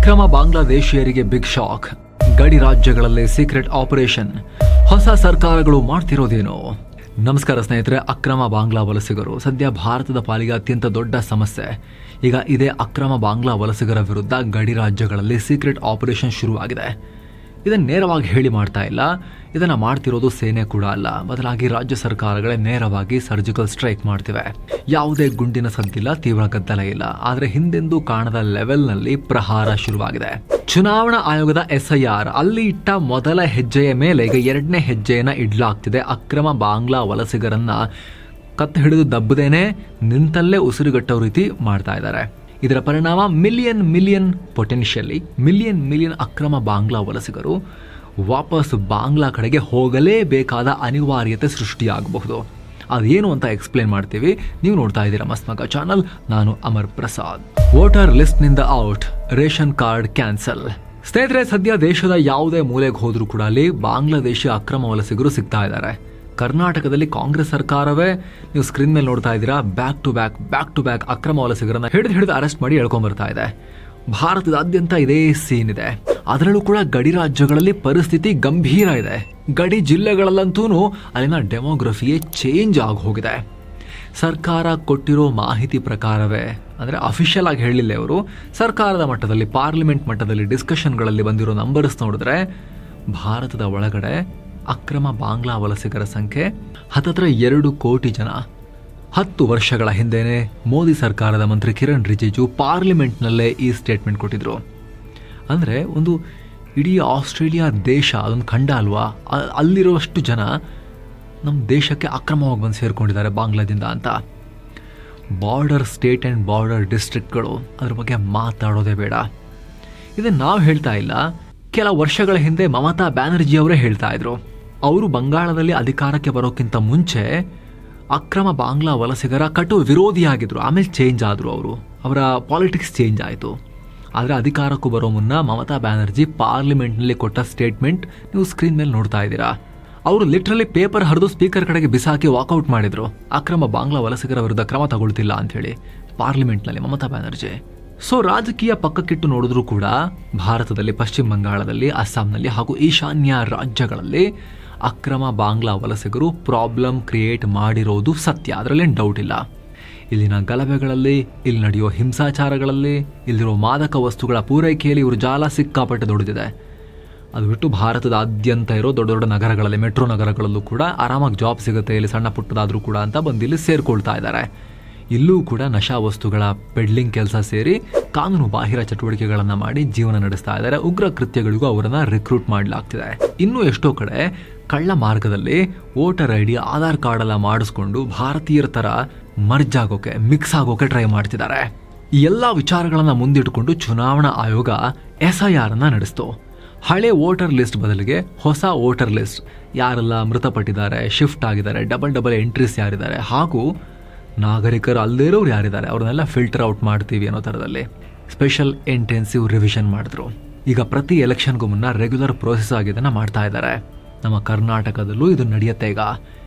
ಅಕ್ರಮ ಬಾಂಗ್ಲಾದೇಶಿಯರಿಗೆ big shock. ಗಡಿ ರಾಜ್ಯಗಳಲ್ಲಿ ಸೀಕ್ರೆಟ್ ಆಪರೇಷನ್. ಹೊಸ ಸರ್ಕಾರಗಳು ಮಾಡ್ತಿರೋದೇನು? ನಮಸ್ಕಾರ ಸ್ನೇಹಿತರೆ. ಅಕ್ರಮ ಬಾಂಗ್ಲಾ ವಲಸಿಗರು ಸದ್ಯ ಭಾರತದ ಪಾಲಿಗೆ ಅತ್ಯಂತ ದೊಡ್ಡ ಸಮಸ್ಯೆ. ಈಗ ಇದೇ ಅಕ್ರಮ ಬಾಂಗ್ಲಾ ವಲಸಿಗರ ವಿರುದ್ಧ ಗಡಿ ರಾಜ್ಯಗಳಲ್ಲಿ ಸೀಕ್ರೆಟ್ ಆಪರೇಷನ್ ಶುರುವಾಗಿದೆ. ಇದನ್ನು ನೇರವಾಗಿ ಹೇಳಿ ಮಾಡ್ತಾ ಇಲ್ಲ. ಇದನ್ನು ಮಾಡ್ತಿರೋದು ಸೇನೆ ಕೂಡ ಅಲ್ಲ, ಬದಲಾಗಿ ರಾಜ್ಯ ಸರ್ಕಾರಗಳೇ ನೇರವಾಗಿ ಸರ್ಜಿಕಲ್ ಸ್ಟ್ರೈಕ್ ಮಾಡ್ತಿವೆ. ಯಾವುದೇ ಗುಂಡಿನ ಸದ್ದಿಲ್ಲ, ತೀವ್ರ ಗದ್ದಲ ಇಲ್ಲ. ಆದರೆ ಹಿಂದೆಂದೂ ಕಾಣದ ಲೆವೆಲ್ನಲ್ಲಿ ಪ್ರಹಾರ ಶುರುವಾಗಿದೆ. ಚುನಾವಣಾ ಆಯೋಗದ SIR ಅಲ್ಲಿ ಇಟ್ಟ ಮೊದಲ ಹೆಜ್ಜೆಯ ಮೇಲೆ ಈಗ ಎರಡನೇ ಹೆಜ್ಜೆಯನ್ನ ಇಡ್ಲಾಗ್ತಿದೆ. ಅಕ್ರಮ ಬಾಂಗ್ಲಾ ವಲಸಿಗರನ್ನ ಕತ್ತು ಹಿಡಿದು ದಬ್ಬದೇನೆ ನಿಂತಲ್ಲೇ ಉಸಿರುಗಟ್ಟೋ ರೀತಿ ಮಾಡ್ತಾ ಇದ್ದಾರೆ. ಇದರ ಪರಿಣಾಮ ಮಿಲಿಯನ್ ಅಕ್ರಮ ಬಾಂಗ್ಲಾ ವಲಸಿಗರು ವಾಪಸ್ ಬಾಂಗ್ಲಾ ಕಡೆಗೆ ಹೋಗಲೇಬೇಕಾದ ಅನಿವಾರ್ಯತೆ ಸೃಷ್ಟಿಯಾಗಬಹುದು. ಅದೇನು ಅಂತ ಎಕ್ಸ್ಪ್ಲೇನ್ ಮಾಡ್ತೀವಿ. ನೀವು ನೋಡ್ತಾ ಇದ್ದೀರಾ ಮಸ್ತ್ ಮಗ ಚಾನಲ್. ನಾನು ಅಮರ್ ಪ್ರಸಾದ್. ವೋಟರ್ ಲಿಸ್ಟ್ ನಿಂದ ಔಟ್, ರೇಷನ್ ಕಾರ್ಡ್ ಕ್ಯಾನ್ಸಲ್. ಸ್ನೇಹಿತರೆ, ಸದ್ಯ ದೇಶದ ಯಾವುದೇ ಮೂಲೆಗೆ ಹೋದ್ರೂ ಕೂಡ ಅಲ್ಲಿ ಬಾಂಗ್ಲಾದೇಶಿ ಅಕ್ರಮ ವಲಸಿಗರು ಸಿಗ್ತಾ ಇದ್ದಾರೆ. ಕರ್ನಾಟಕದಲ್ಲಿ ಕಾಂಗ್ರೆಸ್ ಸರ್ಕಾರವೇ, ನೀವು ಸ್ಕ್ರೀನ್ ಮೇಲೆ ನೋಡ್ತಾ ಇದ್ದೀರಾ, ಬ್ಯಾಕ್ ಟು ಬ್ಯಾಕ್ ಅಕ್ರಮ ವಲಸಿಗರನ್ನ ಹಿಡಿದು ಅರೆಸ್ಟ್ ಮಾಡಿ ಎಳ್ಕೊಂಡ್ಬರ್ತಾ ಇದೆ. ಭಾರತದಾದ್ಯಂತ ಇದೇ ಸೀನ್ ಇದೆ. ಅದರಲ್ಲೂ ಕೂಡ ಗಡಿ ರಾಜ್ಯಗಳಲ್ಲಿ ಪರಿಸ್ಥಿತಿ ಗಂಭೀರ ಇದೆ. ಗಡಿ ಜಿಲ್ಲೆಗಳಲ್ಲಂತೂ ಅಲ್ಲಿನ ಡೆಮೋಗ್ರಫಿಯೇ ಚೇಂಜ್ ಆಗಿ ಹೋಗಿದೆ. ಸರ್ಕಾರ ಕೊಟ್ಟಿರೋ ಮಾಹಿತಿ ಪ್ರಕಾರವೇ, ಅಂದರೆ ಅಫಿಷಿಯಲ್ ಆಗಿ ಹೇಳಿಲ್ಲ ಇವರು, ಸರ್ಕಾರದ ಮಟ್ಟದಲ್ಲಿ ಪಾರ್ಲಿಮೆಂಟ್ ಮಟ್ಟದಲ್ಲಿ ಡಿಸ್ಕಷನ್ಗಳಲ್ಲಿ ಬಂದಿರೋ ನಂಬರ್ಸ್ ನೋಡಿದ್ರೆ ಭಾರತದ ಒಳಗಡೆ ಅಕ್ರಮ ಬಾಂಗ್ಲಾ ವಲಸಿಗರ ಸಂಖ್ಯೆ ಹತ್ತತ್ರ 2 ಕೋಟಿ ಜನ. 10 ವರ್ಷಗಳ ಹಿಂದೆನೆ ಮೋದಿ ಸರ್ಕಾರದ ಮಂತ್ರಿ ಕಿರಣ್ ರಿಜಿಜು ಪಾರ್ಲಿಮೆಂಟ್ನಲ್ಲೇ ಈ ಸ್ಟೇಟ್ಮೆಂಟ್ ಕೊಟ್ಟಿದ್ರು. ಅಂದರೆ ಒಂದು ಇಡೀ ಆಸ್ಟ್ರೇಲಿಯಾ ದೇಶ ಅದೊಂದು ಖಂಡ ಅಲ್ವಾ, ಅಲ್ಲಿರುವಷ್ಟು ಜನ ನಮ್ಮ ದೇಶಕ್ಕೆ ಅಕ್ರಮವಾಗಿ ಬಂದು ಸೇರ್ಕೊಂಡಿದ್ದಾರೆ ಬಾಂಗ್ಲಾದಿಂದ ಅಂತ. ಬಾರ್ಡರ್ ಸ್ಟೇಟ್ ಆ್ಯಂಡ್ ಬಾರ್ಡರ್ ಡಿಸ್ಟ್ರಿಕ್ಟ್ಗಳು, ಅದ್ರ ಬಗ್ಗೆ ಮಾತಾಡೋದೇ ಬೇಡ. ಇದನ್ನು ನಾವು ಹೇಳ್ತಾ ಇಲ್ಲ, ಕೆಲ ವರ್ಷಗಳ ಹಿಂದೆ ಮಮತಾ ಬ್ಯಾನರ್ಜಿ ಅವರೇ ಹೇಳ್ತಾ ಇದ್ರು. ಅವರು ಬಂಗಾಳದಲ್ಲಿ ಅಧಿಕಾರಕ್ಕೆ ಬರೋಕ್ಕಿಂತ ಮುಂಚೆ ಅಕ್ರಮ ಬಾಂಗ್ಲಾ ವಲಸಿಗರ ಕಟು ವಿರೋಧಿಯಾಗಿದ್ರು. ಆಮೇಲೆ ಚೇಂಜ್ ಆದರು, ಅವರ ಪಾಲಿಟಿಕ್ಸ್ ಚೇಂಜ್ ಆಯಿತು. ಆದರೆ ಅಧಿಕಾರಕ್ಕೂ ಬರೋ ಮುನ್ನ ಮಮತಾ ಬ್ಯಾನರ್ಜಿ ಪಾರ್ಲಿಮೆಂಟ್ನಲ್ಲಿ ಕೊಟ್ಟ ಸ್ಟೇಟ್ಮೆಂಟ್ ನೀವು ಸ್ಕ್ರೀನ್ ಮೇಲೆ ನೋಡ್ತಾ ಇದ್ದೀರಾ. ಅವರು ಲಿಟ್ರಲಿ ಪೇಪರ್ ಹರಿದು ಸ್ಪೀಕರ್ ಕಡೆಗೆ ಬಿಸಾಕಿ ವಾಕೌಟ್ ಮಾಡಿದ್ರು. ಅಕ್ರಮ ಬಾಂಗ್ಲಾ ವಲಸಿಗರ ವಿರುದ್ಧ ಕ್ರಮ ತಗೊಳ್ತಿಲ್ಲ ಅಂಥೇಳಿ ಪಾರ್ಲಿಮೆಂಟ್ನಲ್ಲಿ ಮಮತಾ ಬ್ಯಾನರ್ಜಿ. ಸೊ ರಾಜಕೀಯ ಪಕ್ಕಕ್ಕಿಟ್ಟು ನೋಡಿದ್ರೂ ಕೂಡ ಭಾರತದಲ್ಲಿ ಪಶ್ಚಿಮ ಬಂಗಾಳದಲ್ಲಿ, ಅಸ್ಸಾಂನಲ್ಲಿ ಹಾಗೂ ಈಶಾನ್ಯ ರಾಜ್ಯಗಳಲ್ಲಿ ಅಕ್ರಮ ಬಾಂಗ್ಲಾ ವಲಸಿಗರು ಪ್ರಾಬ್ಲಮ್ ಕ್ರಿಯೇಟ್ ಮಾಡಿರೋದು ಸತ್ಯ, ಅದರಲ್ಲೇನು ಡೌಟ್ ಇಲ್ಲ. ಇಲ್ಲಿನ ಗಲಭೆಗಳಲ್ಲಿ, ಇಲ್ಲಿ ನಡೆಯೋ ಹಿಂಸಾಚಾರಗಳಲ್ಲಿ, ಇಲ್ಲಿರೋ ಮಾದಕ ವಸ್ತುಗಳ ಪೂರೈಕೆಯಲ್ಲಿ ಇವರು ಜಾಲ ಸಿಕ್ಕಾಪಟ್ಟೆ ದೊಡ್ಡದಿದೆ. ಅದು ಬಿಟ್ಟು ಭಾರತದಾದ್ಯಂತ ಇರೋ ದೊಡ್ಡ ದೊಡ್ಡ ನಗರಗಳಲ್ಲಿ, ಮೆಟ್ರೋ ನಗರಗಳಲ್ಲೂ ಕೂಡ ಆರಾಮಾಗಿ ಜಾಬ್ ಸಿಗುತ್ತೆ, ಇಲ್ಲಿ ಸಣ್ಣ ಪುಟ್ಟದಾದರೂ ಕೂಡ ಅಂತ ಬಂದು ಇಲ್ಲಿ ಸೇರ್ಕೊಳ್ತಾ ಇದ್ದಾರೆ. ಇಲ್ಲೂ ಕೂಡ ನಶಾ ವಸ್ತುಗಳ ಪೆಡ್ಲಿಂಗ್ ಕೆಲಸ ಸೇರಿ ಕಾನೂನು ಬಾಹಿರ ಚಟುವಟಿಕೆಗಳನ್ನು ಮಾಡಿ ಜೀವನ ನಡೆಸ್ತಾ ಇದ್ದಾರೆ. ಉಗ್ರ ಕೃತ್ಯಗಳಿಗೂ ಅವರನ್ನು ರಿಕ್ರೂಟ್ ಮಾಡಲಾಗ್ತಿದೆ. ಇನ್ನೂ ಎಷ್ಟೋ ಕಡೆ ಕಳ್ಳ ಮಾರ್ಗದಲ್ಲಿ ವೋಟರ್ ID, ಆಧಾರ್ ಕಾರ್ಡ್ ಎಲ್ಲ ಮಾಡಿಸ್ಕೊಂಡು ಭಾರತೀಯರ ಥರ ಮಿಕ್ಸ್ ಆಗೋಕೆ ಟ್ರೈ ಮಾಡ್ತಿದ್ದಾರೆ. ಈ ಎಲ್ಲ ವಿಚಾರಗಳನ್ನು ಮುಂದಿಟ್ಟುಕೊಂಡು ಚುನಾವಣಾ ಆಯೋಗ SIR ನಡೆಸ್ತು. ಹಳೆ ವೋಟರ್ ಲಿಸ್ಟ್ ಬದಲಿಗೆ ಹೊಸ ವೋಟರ್ ಲಿಸ್ಟ್, ಯಾರೆಲ್ಲ ಮೃತಪಟ್ಟಿದ್ದಾರೆ, ಶಿಫ್ಟ್ ಆಗಿದ್ದಾರೆ, ಡಬಲ್ ಎಂಟ್ರೀಸ್ ಯಾರಿದ್ದಾರೆ, ಹಾಗೂ ನಾಗರಿಕರು ಅಲ್ಲದೇ ಇರೋರು ಯಾರಿದ್ದಾರೆ ಅವ್ರನ್ನೆಲ್ಲ ಫಿಲ್ಟರ್ ಔಟ್ ಮಾಡ್ತೀವಿ ಅನ್ನೋ ಥರದಲ್ಲಿ ಸ್ಪೆಷಲ್ ಇಂಟೆನ್ಸಿವ್ ರಿವಿಷನ್ ಮಾಡಿದ್ರು. ಈಗ ಪ್ರತಿ ಎಲೆಕ್ಷನ್ಗೂ ಮುನ್ನ ರೆಗ್ಯುಲರ್ ಪ್ರೋಸೆಸ್ ಆಗಿ ಇದನ್ನು ಮಾಡ್ತಾ ಇದ್ದಾರೆ. ನಮ್ಮ ಕರ್ನಾಟಕದಲ್ಲೂ ಇದು ನಡೆಯುತ್ತೆ. ಈಗ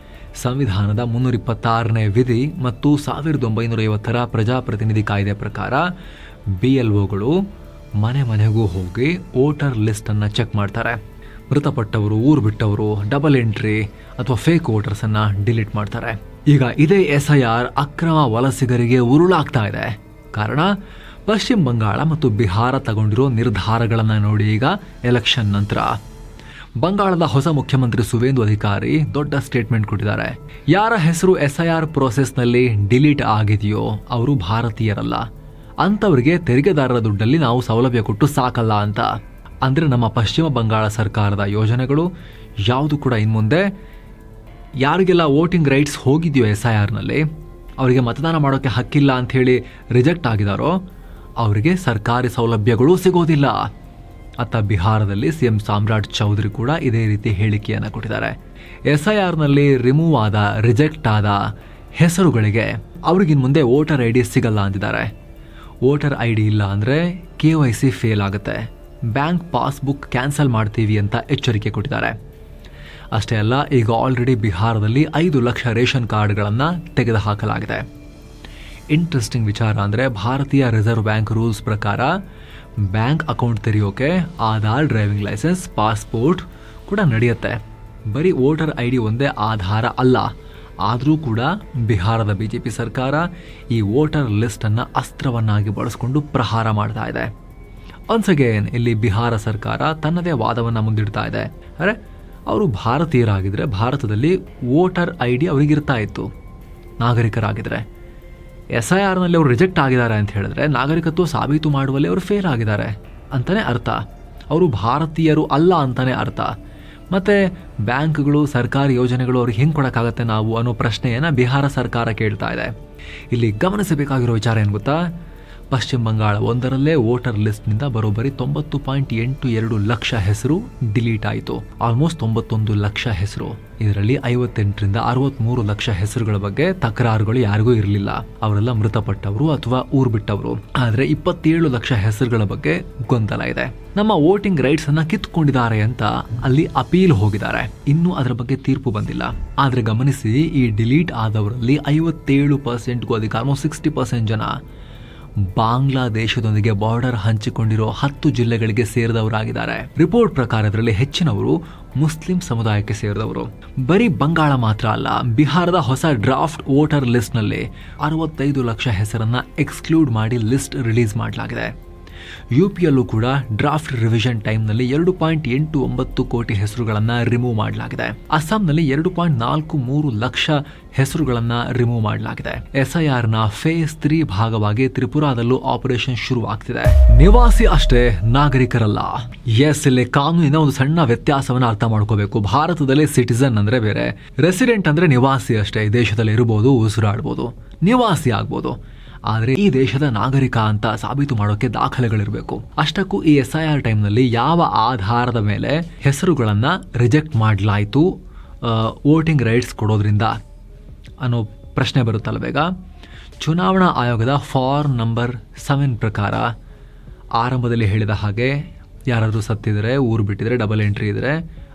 ಸಂವಿಧಾನದ 326ನೇ ವಿಧಿ ಮತ್ತು 1950ರ ಪ್ರಜಾಪ್ರತಿನಿಧಿ ಕಾಯ್ದೆ ಪ್ರಕಾರ BLOಗಳು ಮನೆಗೂ ಹೋಗಿ ವೋಟರ್ ಲಿಸ್ಟನ್ನು ಚೆಕ್ ಮಾಡ್ತಾರೆ. ಮೃತಪಟ್ಟವರು, ಊರು ಬಿಟ್ಟವರು, ಡಬಲ್ ಎಂಟ್ರಿ ಅಥವಾ ಫೇಕ್ ವೋಟರ್ಸನ್ನು ಡಿಲೀಟ್ ಮಾಡ್ತಾರೆ. ಈಗ ಇದೇ SIR ಅಕ್ರಮ ವಲಸಿಗರಿಗೆ ಉರುಳಾಗ್ತಾ ಇದೆ. ಕಾರಣ ಪಶ್ಚಿಮ ಬಂಗಾಳ ಮತ್ತು ಬಿಹಾರ ತಗೊಂಡಿರೋ ನಿರ್ಧಾರಗಳನ್ನು ನೋಡಿ. ಈಗ ಎಲೆಕ್ಷನ್ ನಂತರ ಬಂಗಾಳದ ಹೊಸ ಮುಖ್ಯಮಂತ್ರಿ ಸುವೇಂದು ಅಧಿಕಾರಿ ದೊಡ್ಡ ಸ್ಟೇಟ್ಮೆಂಟ್ ಕೊಟ್ಟಿದ್ದಾರೆ. ಯಾರ ಹೆಸರು SIR ಪ್ರೋಸೆಸ್ನಲ್ಲಿ ಡಿಲೀಟ್ ಆಗಿದೆಯೋ ಅವರು ಭಾರತೀಯರಲ್ಲ, ಅಂಥವರಿಗೆ ತೆರಿಗೆದಾರರ ದುಡ್ಡಲ್ಲಿ ನಾವು ಸೌಲಭ್ಯ ಕೊಟ್ಟು ಸಾಕಲ್ಲ ಅಂತ. ಅಂದರೆ ನಮ್ಮ ಪಶ್ಚಿಮ ಬಂಗಾಳ ಸರ್ಕಾರದ ಯೋಜನೆಗಳು ಯಾವುದು ಕೂಡ ಇನ್ಮುಂದೆ ಯಾರಿಗೆಲ್ಲ ವೋಟಿಂಗ್ ರೈಟ್ಸ್ ಹೋಗಿದೆಯೋ SIRನಲ್ಲಿ, ಅವರಿಗೆ ಮತದಾನ ಮಾಡೋಕ್ಕೆ ಹಕ್ಕಿಲ್ಲ ಅಂಥೇಳಿ ರಿಜೆಕ್ಟ್ ಆಗಿದಾರೋ ಅವರಿಗೆ ಸರ್ಕಾರಿ ಸೌಲಭ್ಯಗಳು ಸಿಗೋದಿಲ್ಲ. ಅತ್ತ ಬಿಹಾರದಲ್ಲಿ CM ಸಾಮ್ರಾಟ್ ಚೌಧರಿ ಕೂಡ ಇದೇ ರೀತಿ ಹೇಳಿಕೆಯನ್ನು ಕೊಟ್ಟಿದ್ದಾರೆ. SIRನಲ್ಲಿ ರಿಮೂವ್ ಆದ, ರಿಜೆಕ್ಟ್ ಆದ ಹೆಸರುಗಳಿಗೆ ಅವ್ರಿಗಿನ್ ಮುಂದೆ ವೋಟರ್ ID ಸಿಗಲ್ಲ ಅಂತಿದ್ದಾರೆ. ವೋಟರ್ ID ಇಲ್ಲ ಅಂದರೆ KYC ಫೇಲ್ ಆಗುತ್ತೆ, ಬ್ಯಾಂಕ್ ಪಾಸ್ಬುಕ್ ಕ್ಯಾನ್ಸಲ್ ಮಾಡ್ತೀವಿ ಅಂತ ಎಚ್ಚರಿಕೆ ಕೊಟ್ಟಿದ್ದಾರೆ. ಅಷ್ಟೇ ಅಲ್ಲ, ಈಗ ಆಲ್ರೆಡಿ ಬಿಹಾರದಲ್ಲಿ 5 ಲಕ್ಷ ರೇಷನ್ ಕಾರ್ಡ್ಗಳನ್ನು ತೆಗೆದುಹಾಕಲಾಗಿದೆ. ಇಂಟ್ರೆಸ್ಟಿಂಗ್ ವಿಚಾರ ಅಂದರೆ ಭಾರತೀಯ ರಿಸರ್ವ್ ಬ್ಯಾಂಕ್ ರೂಲ್ಸ್ ಪ್ರಕಾರ ಬ್ಯಾಂಕ್ ಅಕೌಂಟ್ ತೆರೆಯೋಕೆ ಆಧಾರ್, ಡ್ರೈವಿಂಗ್ ಲೈಸೆನ್ಸ್, ಪಾಸ್ಪೋರ್ಟ್ ಕೂಡ ನಡೆಯುತ್ತೆ. ಬರೀ ವೋಟರ್ ಐ ಡಿ ಒಂದೇ ಆಧಾರ ಅಲ್ಲ. ಆದರೂ ಕೂಡ ಬಿಹಾರದ ಬಿಜೆಪಿ ಸರ್ಕಾರ ಈ ವೋಟರ್ ಲಿಸ್ಟ್ ಅನ್ನ ಅಸ್ತ್ರವನ್ನಾಗಿ ಬಳಸಿಕೊಂಡು ಪ್ರಹಾರ ಮಾಡ್ತಾ ಇದೆ. ಒನ್ಸ್ ಅಗೇನ್ ಇಲ್ಲಿ ಬಿಹಾರ ಸರ್ಕಾರ ತನ್ನದೇ ವಾದವನ್ನ ಮುಂದಿಡ್ತಾ ಇದೆ. ಅರೆ, ಅವರು ಭಾರತೀಯರಾಗಿದ್ರೆ ಭಾರತದಲ್ಲಿ ವೋಟರ್ ಐ ಡಿ ಅವರಿಗಿರ್ತಾ ಇತ್ತು. ನಾಗರಿಕರಾಗಿದ್ರೆ SIR ನಲ್ಲಿ ಅವರು ರಿಜೆಕ್ಟ್ ಆಗಿದ್ದಾರೆ ಅಂತ ಹೇಳಿದ್ರೆ ನಾಗರಿಕತ್ವ ಸಾಬೀತು ಮಾಡುವಲ್ಲಿ ಅವರು ಫೇಲ್ ಆಗಿದ್ದಾರೆ ಅಂತಾನೆ ಅರ್ಥ. ಅವರು ಭಾರತೀಯರು ಅಲ್ಲ ಅಂತಾನೆ ಅರ್ಥ. ಮತ್ತೆ ಬ್ಯಾಂಕ್ಗಳು, ಸರ್ಕಾರಿ ಯೋಜನೆಗಳು ಅವ್ರಿಗೆ ಹೆಂಗೆ ಕೊಡೋಕ್ಕಾಗತ್ತೆ ನಾವು ಅನ್ನೋ ಪ್ರಶ್ನೆಯನ್ನು ಬಿಹಾರ ಸರ್ಕಾರ ಕೇಳ್ತಾ ಇದೆ. ಇಲ್ಲಿ ಗಮನಿಸಬೇಕಾಗಿರೋ ವಿಚಾರ ಏನು ಗೊತ್ತಾ? ಪಶ್ಚಿಮ ಬಂಗಾಳ ಒಂದರಲ್ಲೇ ವೋಟರ್ ಲಿಸ್ಟ್ನಿಂದ ಬರೋಬ್ಬರಿ 90.82 ಲಕ್ಷ ಹೆಸರು ಡಿಲೀಟ್ ಆಯಿತು. ಆಲ್ಮೋಸ್ಟ್ 91 ಲಕ್ಷ ಹೆಸರು. ಇದರಲ್ಲಿ 58ರಿಂದ 63 ಲಕ್ಷ ಹೆಸರುಗಳ ಬಗ್ಗೆ ತಕರಾರುಗಳು ಯಾರಿಗೂ ಇರಲಿಲ್ಲ. ಅವರೆಲ್ಲ ಮೃತಪಟ್ಟವರು ಅಥವಾ ಊರು ಬಿಟ್ಟವರು. ಆದರೆ 27 ಲಕ್ಷ ಹೆಸರುಗಳ ಬಗ್ಗೆ ಗೊಂದಲ ಇದೆ. ನಮ್ಮ ವೋಟಿಂಗ್ ರೈಟ್ಸ್ ಅನ್ನ ಕಿತ್ಕೊಂಡಿದ್ದಾರೆ ಅಂತ ಅಲ್ಲಿ ಅಪೀಲ್ ಹೋಗಿದ್ದಾರೆ. ಇನ್ನೂ ಅದರ ಬಗ್ಗೆ ತೀರ್ಪು ಬಂದಿಲ್ಲ. ಆದ್ರೆ ಗಮನಿಸಿ, ಈ ಡಿಲೀಟ್ ಆದವರಲ್ಲಿ 57%ಗೂ ಅಧಿಕ, ಆಲ್ಮೋಸ್ಟ್ 60% ಜನ ಬಾಂಗ್ಲಾದೇಶದೊಂದಿಗೆ ಬಾರ್ಡರ್ ಹಂಚಿಕೊಂಡಿರೋ 10 ಜಿಲ್ಲೆಗಳಿಗೆ ಸೇರಿದವರಾಗಿದ್ದಾರೆ. ರಿಪೋರ್ಟ್ ಪ್ರಕಾರ ಇದರಲ್ಲಿ ಹೆಚ್ಚಿನವರು ಮುಸ್ಲಿಂ ಸಮುದಾಯಕ್ಕೆ ಸೇರಿದವರು. ಬರೀ ಬಂಗಾಳ ಮಾತ್ರ ಅಲ್ಲ, ಬಿಹಾರದ ಹೊಸ ಡ್ರಾಫ್ಟ್ ವೋಟರ್ ಲಿಸ್ಟ್ ನಲ್ಲಿ 65 ಲಕ್ಷ ಹೆಸರನ್ನ ಎಕ್ಸ್ಕ್ಲೂಡ್ ಮಾಡಿ ಲಿಸ್ಟ್ ರಿಲೀಸ್ ಮಾಡಲಾಗಿದೆ. UPಯಲ್ಲೂ ಕೂಡ ಡ್ರಾಫ್ಟ್ ರಿವಿಷನ್ ಟೈಮ್ನಲ್ಲಿ 2.89 ಕೋಟಿ ಹೆಸರುಗಳನ್ನು ರಿಮೂವ್ ಮಾಡಲಾಗಿದೆ. ಅಸ್ಸಾಂನಲ್ಲಿ 2.43 ಲಕ್ಷ ಹೆಸರುಗಳನ್ನು ರಿಮೂವ್ ಮಾಡಲಾಗಿದೆ. SIR ನ ಫೇಸ್ 3 ಭಾಗವಾಗಿ ತ್ರಿಪುರಾದಲ್ಲೂ ಆಪರೇಷನ್ ಶುರು ಆಗ್ತಿದೆ. ನಿವಾಸಿ ಅಷ್ಟೇ, ನಾಗರಿಕರಲ್ಲ. ಇಲ್ಲಿ ಕಾನೂನಿನ ಒಂದು ಸಣ್ಣ ವ್ಯತ್ಯಾಸವನ್ನು ಅರ್ಥ ಮಾಡ್ಕೋಬೇಕು. ಭಾರತದಲ್ಲಿ ಸಿಟಿಸನ್ ಅಂದ್ರೆ ಬೇರೆ, ರೆಸಿಡೆಂಟ್ ಅಂದ್ರೆ ನಿವಾಸಿ ಅಷ್ಟೇ. ದೇಶದಲ್ಲಿ ಇರಬಹುದು, ಉಸಿರಾಡಬಹುದು, ನಿವಾಸಿ ಆಗ್ಬೋದು. ಆದರೆ ಈ ದೇಶದ ನಾಗರಿಕ ಅಂತ ಸಾಬೀತು ಮಾಡೋಕೆ ದಾಖಲೆಗಳಿರಬೇಕು. ಅಷ್ಟಕ್ಕೂ ಈ SIR ಟೈಮ್ನಲ್ಲಿ ಯಾವ ಆಧಾರದ ಮೇಲೆ ಹೆಸರುಗಳನ್ನ ರಿಜೆಕ್ಟ್ ಮಾಡಲಾಯಿತು ವೋಟಿಂಗ್ ರೈಟ್ಸ್ ಕೊಡೋದ್ರಿಂದ ಅನ್ನೋ ಪ್ರಶ್ನೆ ಬರುತ್ತಲ್ಲ ಬೇಗ. ಚುನಾವಣಾ ಆಯೋಗದ ಫಾರ್ಮ್ ನಂಬರ್ 7 ಪ್ರಕಾರ ಆರಂಭದಲ್ಲಿ ಹೇಳಿದ ಹಾಗೆ ಯಾರಾದರೂ ಸತ್ತಿದ್ರೆ, ಊರು ಬಿಟ್ಟಿದ್ರೆ, ಡಬಲ್ ಎಂಟ್ರಿ ಇದ್ರೆ,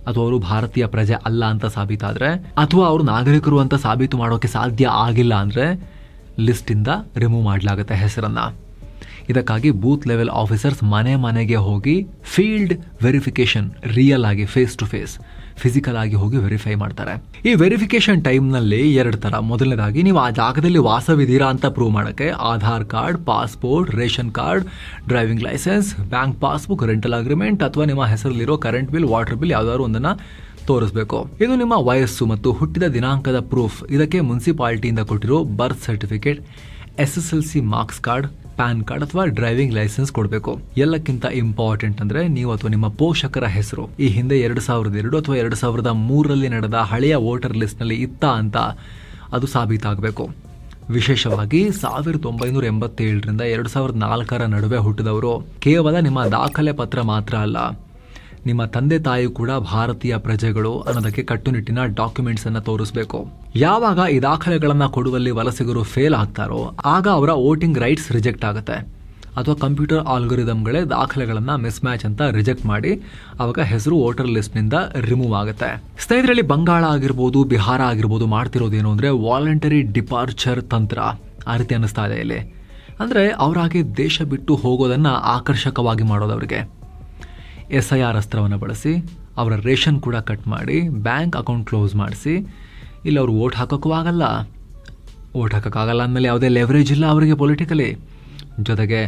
ಅಥವಾ ಅವರು ಭಾರತೀಯ ಪ್ರಜೆ ಅಲ್ಲ ಅಂತ ಸಾಬೀತಾದ್ರೆ, ಅಥವಾ ಅವರು ನಾಗರಿಕರು ಅಂತ ಸಾಬೀತು ಮಾಡೋಕೆ ಸಾಧ್ಯ ಆಗಿಲ್ಲ ಅಂದ್ರೆ ಲಿಸ್ಟಿಂದ ರಿಮೂವ್ ಮಾಡಲಾಗುತ್ತೆ ಹೆಸರನ್ನ. ಇದಕ್ಕಾಗಿ ಬೂತ್ ಲೆವೆಲ್ ಆಫೀಸರ್ಸ್ ಮನೆ ಮನೆಗೆ ಹೋಗಿ ಫೀಲ್ಡ್ ವೆರಿಫಿಕೇಶನ್, ರಿಯಲ್ ಆಗಿ ಫೇಸ್ ಟು ಫೇಸ್ ಫಿಸಿಕಲ್ ಆಗಿ ಹೋಗಿ ವೆರಿಫೈ ಮಾಡ್ತಾರೆ. ಈ ವೆರಿಫಿಕೇಶನ್ ಟೈಮ್ನಲ್ಲಿ 2 ಥರ. ಮೊದಲನೇದಾಗಿ ನೀವು ಆ ಜಾಗದಲ್ಲಿ ವಾಸವಿದ್ದೀರಾ ಅಂತ ಪ್ರೂವ್ ಮಾಡೋಕ್ಕೆ Aadhaar card, passport, ration card, driving licence, bank passbook, rental agreement ಅಥವಾ ನಿಮ್ಮ ಹೆಸರಲ್ಲಿರೋ ಕರೆಂಟ್ ಬಿಲ್, ವಾಟರ್ ಬಿಲ್ ಯಾವ್ದಾದ್ರು ಒಂದನ್ನು ತೋರಿಸಬೇಕು. ಇದು ನಿಮ್ಮ ವಯಸ್ಸು ಮತ್ತು ಹುಟ್ಟಿದ ದಿನಾಂಕದ ಪ್ರೂಫ್. ಇದಕ್ಕೆ ಮುನ್ಸಿಪಾಲಿಟಿಯಿಂದ ಕೊಟ್ಟಿರೋ birth certificate, SSLC marks card, PAN card ಅಥವಾ ಡ್ರೈವಿಂಗ್ ಲೈಸೆನ್ಸ್ ಕೊಡಬೇಕು. ಎಲ್ಲಕ್ಕಿಂತ ಇಂಪಾರ್ಟೆಂಟ್ ಅಂದ್ರೆ ನೀವು ಅಥವಾ ನಿಮ್ಮ ಪೋಷಕರ ಹೆಸರು ಈ ಹಿಂದೆ 2002 ಅಥವಾ 2003ರಲ್ಲಿ ನಡೆದ ಹಳೆಯ ವೋಟರ್ ಲಿಸ್ಟ್ ನಲ್ಲಿ ಇತ್ತ ಅಂತ ಅದು ಸಾಬೀತಾಗಬೇಕು. ವಿಶೇಷವಾಗಿ 1987ರಿಂದ 2004 ನಡುವೆ ಹುಟ್ಟಿದವರು ಕೇವಲ ನಿಮ್ಮ ದಾಖಲೆ ಪತ್ರ ಮಾತ್ರ ಅಲ್ಲ, ನಿಮ್ಮ ತಂದೆ ತಾಯಿ ಕೂಡ ಭಾರತೀಯ ಪ್ರಜೆಗಳು ಅನ್ನೋದಕ್ಕೆ ಕಟ್ಟುನಿಟ್ಟಿನ ಡಾಕ್ಯುಮೆಂಟ್ಸ್ ಅನ್ನ ತೋರಿಸಬೇಕು. ಯಾವಾಗ ಈ ದಾಖಲೆಗಳನ್ನ ಕೊಡುವಲ್ಲಿ ವಲಸಿಗರು ಫೇಲ್ ಆಗ್ತಾರೋ ಆಗ ಅವರ ವೋಟಿಂಗ್ ರೈಟ್ಸ್ ರಿಜೆಕ್ಟ್ ಆಗುತ್ತೆ. ಅಥವಾ ಕಂಪ್ಯೂಟರ್ ಆಲ್ಗೊರಿದಮ್ಗಳೇ ದಾಖಲೆಗಳನ್ನ ಮಿಸ್ ಮ್ಯಾಚ್ ಅಂತ ರಿಜೆಕ್ಟ್ ಮಾಡಿ ಅವಾಗ ಹೆಸರು ವೋಟರ್ ಲಿಸ್ಟ್ ನಿಂದ ರಿಮೂವ್ ಆಗುತ್ತೆ. ಸ್ನೇಹಿತರಲ್ಲಿ ಬಂಗಾಳ ಆಗಿರ್ಬೋದು, ಬಿಹಾರ ಆಗಿರ್ಬೋದು ಮಾಡ್ತಿರೋದೇನು ಅಂದ್ರೆ ವಾಲಂಟರಿ ಡಿಪಾರ್ಚರ್ ತಂತ್ರ ಆ ರೀತಿ ಅನ್ನಿಸ್ತಾ ಇದೆ ಇಲ್ಲಿ. ಅಂದ್ರೆ ಅವರಾಗೆ ದೇಶ ಬಿಟ್ಟು ಹೋಗೋದನ್ನ ಆಕರ್ಷಕವಾಗಿ ಮಾಡೋದವ್ರಿಗೆ SIR ಅಸ್ತ್ರವನ್ನು ಬಳಸಿ ಅವರ ರೇಷನ್ ಕೂಡ ಕಟ್ ಮಾಡಿ ಬ್ಯಾಂಕ್ ಅಕೌಂಟ್ ಕ್ಲೋಸ್ ಮಾಡಿಸಿ ಇಲ್ಲಿ ಅವರು ವೋಟ್ ಹಾಕೋಕ್ಕೂ ಆಗಲ್ಲ. ವೋಟ್ ಹಾಕೋಕ್ಕಾಗಲ್ಲ ಅಂದಮೇಲೆ ಯಾವುದೇ ಲೆವರೇಜ್ ಇಲ್ಲ ಅವರಿಗೆ ಪೊಲಿಟಿಕಲಿ. ಜೊತೆಗೆ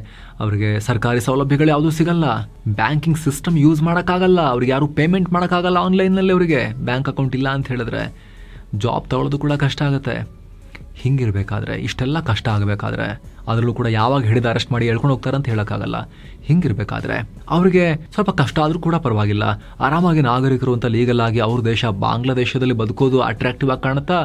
ಅವರಿಗೆ ಸರ್ಕಾರಿ ಸೌಲಭ್ಯಗಳು ಯಾವುದೂ ಸಿಗಲ್ಲ. ಬ್ಯಾಂಕಿಂಗ್ ಸಿಸ್ಟಮ್ ಯೂಸ್ ಮಾಡೋಕ್ಕಾಗಲ್ಲ. ಅವ್ರಿಗೆ ಯಾರು ಪೇಮೆಂಟ್ ಮಾಡೋಕ್ಕಾಗಲ್ಲ ಆನ್ಲೈನ್ನಲ್ಲಿ. ಅವರಿಗೆ ಬ್ಯಾಂಕ್ ಅಕೌಂಟ್ ಇಲ್ಲ ಅಂತ ಹೇಳಿದ್ರೆ ಜಾಬ್ ತಗೊಳ್ಳೋದು ಕೂಡ ಕಷ್ಟ ಆಗುತ್ತೆ. ಹಿಂಗಿರಬೇಕಾದ್ರೆ, ಇಷ್ಟೆಲ್ಲ ಕಷ್ಟ ಆಗಬೇಕಾದ್ರೆ, ಅದರಲ್ಲೂ ಕೂಡ ಯಾವಾಗ ಹಿಡಿದು ಅರೆಸ್ಟ್ ಮಾಡಿ ಹೇಳ್ಕೊಂಡು ಹೋಗ್ತಾರೆ ಅಂತ ಹೇಳೋಕ್ಕಾಗಲ್ಲ. ಹಿಂಗಿರಬೇಕಾದ್ರೆ ಅವರಿಗೆ ಸ್ವಲ್ಪ ಕಷ್ಟ ಆದರೂ ಕೂಡ ಪರವಾಗಿಲ್ಲ, ಆರಾಮಾಗಿ ನಾಗರಿಕರು ಅಂತ ಲೀಗಲ್ ಆಗಿ ಅವ್ರ ದೇಶ ಬಾಂಗ್ಲಾದೇಶದಲ್ಲಿ ಬದುಕೋದು ಅಟ್ರಾಕ್ಟಿವ್ ಆಗಿ ಕಾಣುತ್ತಾ,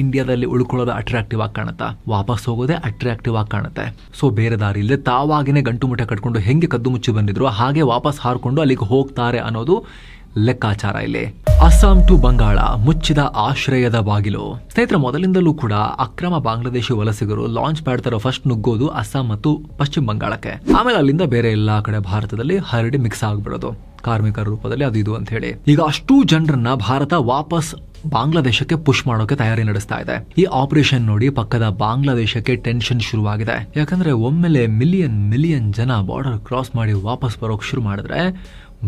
ಇಂಡಿಯಾದಲ್ಲಿ ಉಳ್ಕೊಳ್ಳೋದು ಅಟ್ರಾಕ್ಟಿವ್ ಆಗಿ ಕಾಣುತ್ತಾ, ವಾಪಸ್ ಹೋಗೋದೇ ಅಟ್ರಾಕ್ಟಿವ್ ಆಗಿ ಕಾಣುತ್ತೆ. ಸೊ ಬೇರೆ ದಾರಿ ಇಲ್ಲದೆ ತಾವಾಗಿನೇ ಗಂಟು ಮುಟ್ಟೆ ಕಟ್ಕೊಂಡು ಹೆಂಗೆ ಕದ್ದು ಮುಚ್ಚಿ ಬಂದಿದ್ರು ಹಾಗೆ ವಾಪಸ್ ಹಾರ್ಕೊಂಡು ಅಲ್ಲಿಗೆ ಹೋಗ್ತಾರೆ ಅನ್ನೋದು ಲೆಕ್ಕಾಚಾರ ಇಲ್ಲಿ. ಅಸ್ಸಾಂ ಟು ಬಂಗಾಳ ಮುಚ್ಚಿದ ಆಶ್ರಯದ ಬಾಗಿಲು. ಸ್ನೇಹಿತರ, ಮೊದಲಿಂದಲೂ ಕೂಡ ಅಕ್ರಮ ಬಾಂಗ್ಲಾದೇಶಿ ವಲಸಿಗರು ಲಾಂಚ್ ಪ್ಯಾಡ್ ತರ ಫಸ್ಟ್ ನುಗ್ಗೋದು ಅಸ್ಸಾಂ ಮತ್ತು ಪಶ್ಚಿಮ ಬಂಗಾಳಕ್ಕೆ, ಆಮೇಲೆ ಅಲ್ಲಿಂದ ಬೇರೆ ಎಲ್ಲಾ ಕಡೆ ಭಾರತದಲ್ಲಿ ಹರಡಿ ಮಿಕ್ಸ್ ಆಗ್ಬಿಡೋದು. ಕಾರ್ಮಿಕರ ರೂಪದಲ್ಲಿ ಅದು ಇದು ಅಂತ ಹೇಳಿ. ಈಗ ಅಷ್ಟೂ ಜನರನ್ನ ಭಾರತ ವಾಪಸ್ ಬಾಂಗ್ಲಾದೇಶಕ್ಕೆ ಪುಷ್ ಮಾಡೋಕೆ ತಯಾರಿ ನಡೆಸ್ತಾ ಇದೆ. ಈ ಆಪರೇಷನ್ ನೋಡಿ ಪಕ್ಕದ ಬಾಂಗ್ಲಾದೇಶಕ್ಕೆ ಟೆನ್ಷನ್ ಶುರುವಾಗಿದೆ. ಯಾಕಂದ್ರೆ ಒಮ್ಮೆಲೆ ಮಿಲಿಯನ್ ಜನ ಬಾರ್ಡರ್ ಕ್ರಾಸ್ ಮಾಡಿ ವಾಪಸ್ ಬರೋಕ್ ಶುರು ಮಾಡಿದ್ರೆ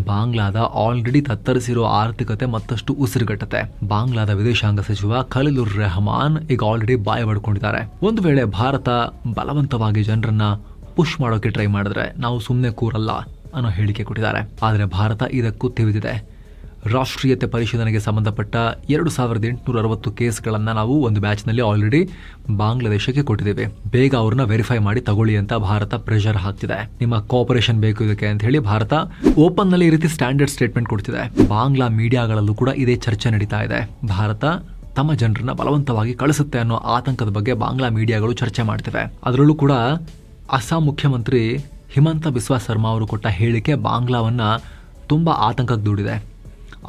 ಬಾಂಗ್ಲಾದ ಆಲ್ರೆಡಿ ತತ್ತರಿಸಿರೋ ಆರ್ಥಿಕತೆ ಮತ್ತಷ್ಟು ಉಸಿರುಗಟ್ಟುತ್ತೆ. ಬಾಂಗ್ಲಾದ ವಿದೇಶಾಂಗ ಸಚಿವ ಖಲೀಲುರ್ ರೆಹಮಾನ್ ಈಗ ಆಲ್ರೆಡಿ ಬಾಯ ಪಡ್ಕೊಂಡಿದ್ದಾರೆ. ಒಂದು ವೇಳೆ ಭಾರತ ಬಲವಂತವಾಗಿ ಜನರನ್ನ ಪುಷ್ ಮಾಡೋಕೆ ಟ್ರೈ ಮಾಡಿದ್ರೆ ನಾವು ಸುಮ್ಮನೆ ಕೂರಲ್ಲ ಅನ್ನೋ ಹೇಳಿಕೆ ಕೊಟ್ಟಿದ್ದಾರೆ. ಆದರೆ ಭಾರತ ಇದಕ್ಕೂ ತಿವಿದಿದೆ. ರಾಷ್ಟ್ರೀಯತೆ ಪರಿಶೀಲನೆಗೆ ಸಂಬಂಧಪಟ್ಟ 2860 ಕೇಸ್ಗಳನ್ನ ನಾವು ಒಂದು ಬ್ಯಾಚ್ನಲ್ಲಿ ಆಲ್ರೆಡಿ ಬಾಂಗ್ಲಾದೇಶಕ್ಕೆ ಕೊಟ್ಟಿದ್ದೇವೆ. ಬೇಗ ಅವ್ರನ್ನ ವೆರಿಫೈ ಮಾಡಿ ತಗೊಳ್ಳಿ ಅಂತ ಭಾರತ ಪ್ರೆಷರ್ ಹಾಕ್ತಿದೆ. ನಿಮ್ಮ ಕೋಆಪರೇಷನ್ ಬೇಕು ಇದಕ್ಕೆ ಅಂತ ಹೇಳಿ ಭಾರತ ಓಪನ್ ನಲ್ಲಿ ಈ ರೀತಿ ಸ್ಟ್ಯಾಂಡರ್ಡ್ ಸ್ಟೇಟ್ಮೆಂಟ್ ಕೊಡ್ತಿದೆ. ಬಾಂಗ್ಲಾ ಮೀಡಿಯಾಗಳಲ್ಲೂ ಕೂಡ ಇದೇ ಚರ್ಚೆ ನಡೀತಾ ಇದೆ. ಭಾರತ ತಮ್ಮ ಜನರನ್ನ ಬಲವಂತವಾಗಿ ಕಳಿಸುತ್ತೆ ಅನ್ನೋ ಆತಂಕದ ಬಗ್ಗೆ ಬಾಂಗ್ಲಾ ಮೀಡಿಯಾಗಳು ಚರ್ಚೆ ಮಾಡ್ತಿವೆ. ಅದರಲ್ಲೂ ಕೂಡ ಅಸ್ಸಾಂ ಮುಖ್ಯಮಂತ್ರಿ ಹಿಮಂತ ಬಿಸ್ವಾ ಸರ್ಮಾ ಅವರು ಕೊಟ್ಟ ಹೇಳಿಕೆ ಬಾಂಗ್ಲಾವನ್ನ ತುಂಬಾ ಆತಂಕಕ್ಕೆ ದೂಡಿದೆ.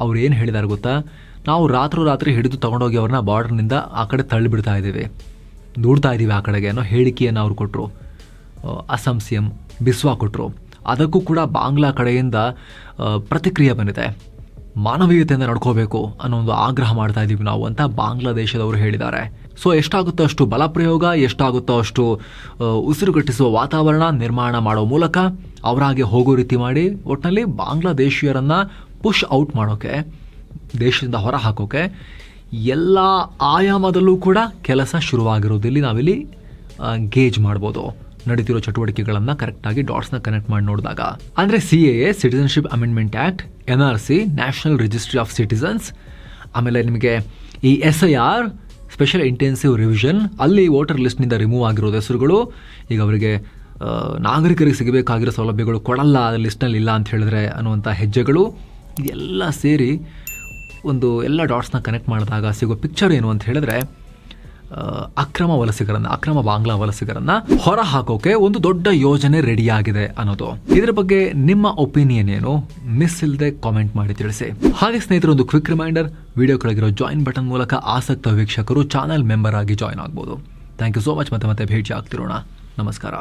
ಅವ್ರು ಏನು ಹೇಳಿದಾರೆ ಗೊತ್ತಾ, ನಾವು ರಾತ್ರಿ ಹಿಡಿದು ತಗೊಂಡೋಗಿ ಅವ್ರನ್ನ ಬಾರ್ಡರ್ನಿಂದ ಆ ಕಡೆ ತಳ್ಳಿಬಿಡ್ತಾ ಇದ್ದೀವಿ, ದೂಡ್ತಾ ಇದ್ದೀವಿ ಆ ಕಡೆಗೆ ಅನ್ನೋ ಹೇಳಿಕೆಯನ್ನು ಅವ್ರು ಕೊಟ್ಟರು. ಅಸ್ಸಾಂ CM ಬಿಸ್ವಾ ಕೊಟ್ಟರು. ಅದಕ್ಕೂ ಕೂಡ ಬಾಂಗ್ಲಾ ಕಡೆಯಿಂದ ಪ್ರತಿಕ್ರಿಯೆ ಬಂದಿದೆ. ಮಾನವೀಯತೆಯಿಂದ ನಡ್ಕೋಬೇಕು ಅನ್ನೋ ಒಂದು ಆಗ್ರಹ ಮಾಡ್ತಾ ಇದ್ದೀವಿ ನಾವು ಅಂತ ಬಾಂಗ್ಲಾದೇಶದವರು ಹೇಳಿದ್ದಾರೆ. ಸೊ ಎಷ್ಟಾಗುತ್ತೋ ಅಷ್ಟು ಬಲ ಪ್ರಯೋಗ, ಎಷ್ಟಾಗುತ್ತೋ ಅಷ್ಟು ಉಸಿರುಗಟ್ಟಿಸುವ ವಾತಾವರಣ ನಿರ್ಮಾಣ ಮಾಡೋ ಮೂಲಕ ಅವರಾಗೆ ಹೋಗೋ ರೀತಿ ಮಾಡಿ ಒಟ್ಟಿನಲ್ಲಿ ಬಾಂಗ್ಲಾದೇಶಿಯರನ್ನ ಪುಷ್ ಔಟ್ ಮಾಡೋಕೆ, ದೇಶದಿಂದ ಹೊರ ಹಾಕೋಕೆ ಎಲ್ಲ ಆಯಾಮದಲ್ಲೂ ಕೂಡ ಕೆಲಸ ಶುರುವಾಗಿರೋದಿಲ್ಲಿ ನಾವಿಲ್ಲಿ ಗೇಜ್ ಮಾಡ್ಬೋದು ನಡೀತಿರೋ ಚಟುವಟಿಕೆಗಳನ್ನು ಕರೆಕ್ಟಾಗಿ ಡಾಟ್ಸ್ನ ಕನೆಕ್ಟ್ ಮಾಡಿ ನೋಡಿದಾಗ. ಅಂದರೆ CAA citizenship amendment act, NRC national registry of citizens, ಆಮೇಲೆ ನಿಮಗೆ ಈ SIR ಸ್ಪೆಷಲ್ ಇಂಟೆನ್ಸಿವ್ ರಿವಿಷನ್, ಅಲ್ಲಿ ವೋಟರ್ ಲಿಸ್ಟ್ನಿಂದ ರಿಮೂವ್ ಆಗಿರೋದು ಹೆಸರುಗಳು ಈಗ ಅವರಿಗೆ ನಾಗರಿಕರಿಗೆ ಸಿಗಬೇಕಾಗಿರೋ ಸೌಲಭ್ಯಗಳು ಕೊಡಲ್ಲ, ಲಿಸ್ಟ್ನಲ್ಲಿ ಇಲ್ಲ ಅಂತ ಹೇಳಿದ್ರೆ ಅನ್ನುವಂಥ ಹೆಜ್ಜೆಗಳು, ಇದೆಲ್ಲ ಸೇರಿ ಒಂದು ಎಲ್ಲ ಡಾಟ್ಸ್ನ ಕನೆಕ್ಟ್ ಮಾಡಿದಾಗ ಸಿಗೋ ಪಿಕ್ಚರ್ ಏನು ಅಂತ ಹೇಳಿದ್ರೆ ಅಕ್ರಮ ಬಾಂಗ್ಲಾ ವಲಸಿಗರನ್ನ ಹೊರ ಹಾಕೋಕೆ ಒಂದು ದೊಡ್ಡ ಯೋಜನೆ ರೆಡಿಯಾಗಿದೆ ಅನ್ನೋದು. ಇದರ ಬಗ್ಗೆ ನಿಮ್ಮ ಒಪಿನಿಯನ್ ಏನು, ಮಿಸ್ ಇಲ್ಲದೆ ಕಾಮೆಂಟ್ ಮಾಡಿ ತಿಳಿಸಿ. ಹಾಗೆ ಸ್ನೇಹಿತರು, ಒಂದು ಕ್ವಿಕ್ ರಿಮೈಂಡರ್, ವಿಡಿಯೋ ಕೆಳಗಿರೋ ಜಾಯಿನ್ ಬಟನ್ ಮೂಲಕ ಆಸಕ್ತ ವೀಕ್ಷಕರು ಚಾನೆಲ್ ಮೆಂಬರ್ ಆಗಿ ಜಾಯಿನ್ ಆಗ್ಬೋದು. Thank you so much. ಮತ್ತೆ ಭೇಟಿ ಆಗ್ತಿರೋಣ. ನಮಸ್ಕಾರ.